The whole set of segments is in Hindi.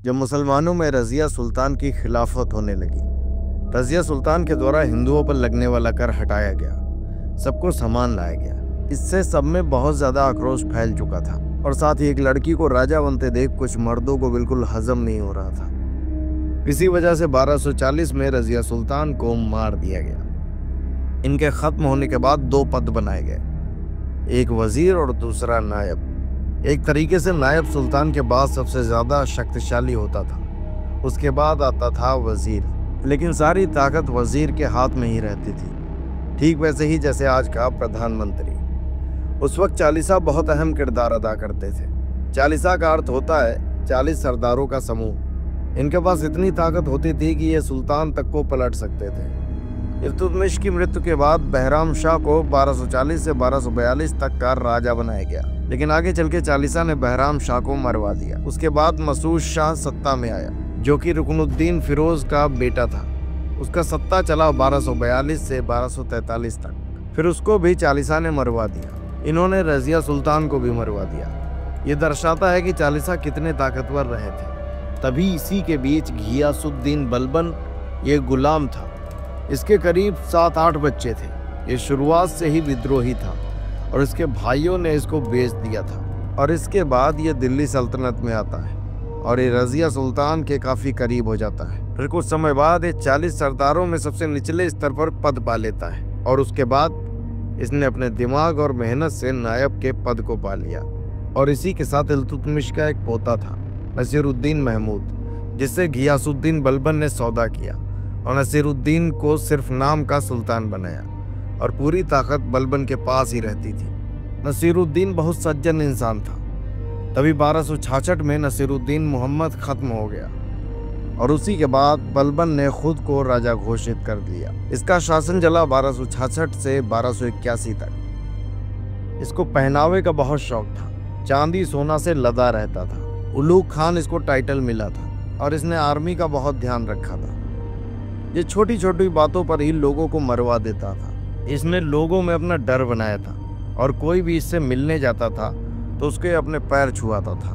जब मुसलमानों में रज़िया सुल्तान की खिलाफत होने लगी। रज़िया सुल्तान के द्वारा हिंदुओं पर लगने वाला कर हटाया गया, सबको सामान लाया गया। इससे सब में बहुत ज़्यादा आक्रोश फैल चुका था और साथ ही एक लड़की को राजा बनते देख कुछ मर्दों को बिल्कुल हजम नहीं हो रहा था। इसी वजह से 1240 में रज़िया सुल्तान को मार दिया गया। इनके खत्म होने के बाद 2 पद बनाए गए, एक वजीर और दूसरा नायब। एक तरीके से नायब सुल्तान के बाद सबसे ज्यादा शक्तिशाली होता था, उसके बाद आता था वजीर, लेकिन सारी ताकत वजीर के हाथ में ही रहती थी, ठीक वैसे ही जैसे आज का प्रधानमंत्री। उस वक्त चालीसा बहुत अहम किरदार अदा करते थे। चालीसा का अर्थ होता है 40 सरदारों का समूह। इनके पास इतनी ताकत होती थी कि ये सुल्तान तक को पलट सकते थे। इल्तुतमिश की मृत्यु के बाद बहराम शाह को 1240 से 1242 तक का राजा बनाया गया, लेकिन आगे चल के चालीसा ने बहराम शाह को मरवा दिया। उसके बाद मसूद शाह सत्ता में आया, जो कि रुकनुद्दीन फिरोज का बेटा था। उसका सत्ता चला 1242 से 1243 तक, फिर उसको भी चालीसा ने मरवा दिया। इन्होंने रज़िया सुल्तान को भी मरवा दिया। ये दर्शाता है कि चालीसा कितने ताकतवर रहे थे। तभी इसी के बीच घियासुद्दीन बलबन ये गुलाम था। इसके करीब 7-8 बच्चे थे। ये शुरुआत से ही विद्रोही था और इसके भाइयों ने इसको बेच दिया था। और इसके बाद ये दिल्ली सल्तनत में आता है और ये रज़िया सुल्तान के काफ़ी करीब हो जाता है। फिर कुछ समय बाद ये 40 सरदारों में सबसे निचले स्तर पर पद पा लेता है और उसके बाद इसने अपने दिमाग और मेहनत से नायब के पद को पा लिया। और इसी के साथ इल्तुतमिश का एक पोता था, नसीरुद्दीन महमूद, जिससे घियासुद्दीन बलबन ने सौदा किया और नसीरुद्दीन को सिर्फ नाम का सुल्तान बनाया और पूरी ताकत बलबन के पास ही रहती थी। नसीरुद्दीन बहुत सज्जन इंसान था। तभी 1266 में नसीरुद्दीन मोहम्मद खत्म हो गया और उसी के बाद बलबन ने खुद को राजा घोषित कर दिया। इसका शासन चला 1266 से 1281 तक। इसको पहनावे का बहुत शौक था, चांदी सोना से लदा रहता था। उलूग खान इसको टाइटल मिला था और इसने आर्मी का बहुत ध्यान रखा था। ये छोटी छोटी बातों पर ही लोगों को मरवा देता था। इसने लोगों में अपना डर बनाया था और कोई भी इससे मिलने जाता था तो उसके अपने पैर छुआता था।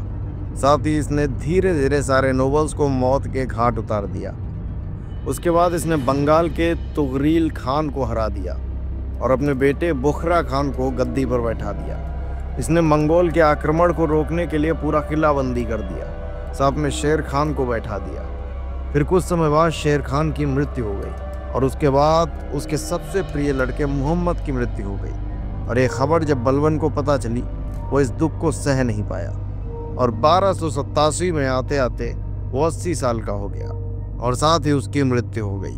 साथ ही इसने धीरे धीरे सारे नोबल्स को मौत के घाट उतार दिया। उसके बाद इसने बंगाल के तुगरील खान को हरा दिया और अपने बेटे बुखरा खान को गद्दी पर बैठा दिया। इसने मंगोल के आक्रमण को रोकने के लिए पूरा किलाबंदी कर दिया, साथ में शेर खान को बैठा दिया। फिर कुछ समय बाद शेर खान की मृत्यु हो गई और उसके बाद उसके सबसे प्रिय लड़के मोहम्मद की मृत्यु हो गई। और ये खबर जब बलबन को पता चली, वो इस दुख को सह नहीं पाया और 1287 में आते आते वो 80 साल का हो गया और साथ ही उसकी मृत्यु हो गई।